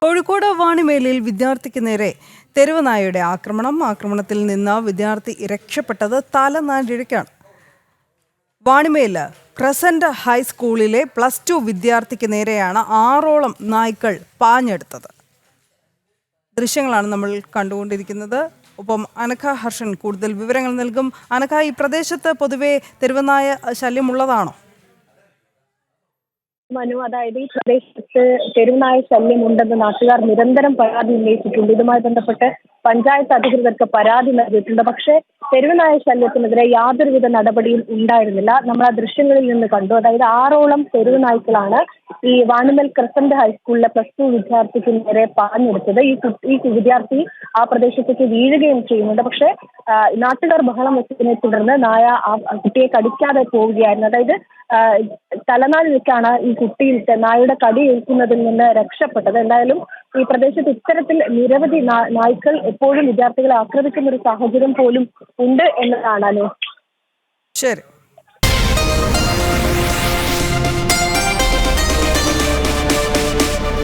കോഴിക്കോട് വാണിമേലിൽ വിദ്യാർത്ഥിക്ക് നേരെ തെരുവ് നായയുടെ ആക്രമണത്തിൽ നിന്ന് വിദ്യാർത്ഥി രക്ഷപ്പെട്ടത് തലനാരിഴയ്ക്കാണ്. വാണിമേൽ ക്രസന്റ് ഹൈസ്കൂളിലെ +2 വിദ്യാർത്ഥിക്ക് നേരെയാണ് 6ഓളം നായ്ക്കൾ പാഞ്ഞെടുത്തത്. ദൃശ്യങ്ങളാണ് നമ്മൾ കണ്ടുകൊണ്ടിരിക്കുന്നത്. ഒപ്പം അനഘ ഹർഷൻ കൂടുതൽ വിവരങ്ങൾ നൽകും. അനഘ, ഈ പ്രദേശത്ത് പൊതുവെ തെരുവുനായ ശല്യമുള്ളതാണോ? മനു, അതായത് ഈ പ്രദേശത്ത് തെരുവുനായ ശല്യം ഉണ്ടെന്ന് നാട്ടുകാർ നിരന്തരം പരാതി ഉന്നയിച്ചിട്ടുണ്ട്. ഇതുമായി ബന്ധപ്പെട്ട് പഞ്ചായത്ത് അധികൃതർക്ക് പരാതി നൽകിയിട്ടുണ്ട്. പക്ഷേ തെരുവുനായ ശല്യത്തിനെതിരെ യാതൊരുവിധ നടപടിയും ഉണ്ടായിരുന്നില്ല. നമ്മൾ ആ ദൃശ്യങ്ങളിൽ നിന്ന് കണ്ടു. അതായത് 6ഓളം തെരുവുനായ്ക്കളാണ് ഈ വാണിമേൽ ക്രസന്റ് ഹൈസ്കൂളിലെ +2 വിദ്യാർത്ഥിക്ക് നേരെ പാഞ്ഞെടുത്തത്. ഈ വിദ്യാർത്ഥി ആ പ്രദേശത്തേക്ക് വീഴുകയും ചെയ്യുന്നുണ്ട്. പക്ഷേ നാട്ടുകാർ ബഹളം വെച്ചതിനെ തുടർന്ന് നായ ആ കുട്ടിയെ കടിക്കാതെ പോവുകയായിരുന്നു. അതായത് തലനാരിഴയ്ക്കാണ് ഈ കുട്ടിയിൽക്ക് നായയുടെ കടി ഏൽക്കുന്നതിൽ നിന്ന് രക്ഷപ്പെട്ടത്. എന്തായാലും ഈ പ്രദേശത്ത് ഇത്തരത്തിൽ നിരവധി നായ്ക്കൾ എപ്പോഴും വിദ്യാർത്ഥികളെ ആക്രമിക്കുന്ന ഒരു സാഹചര്യം പോലും ഉണ്ട് എന്നതാണ്. ശരി.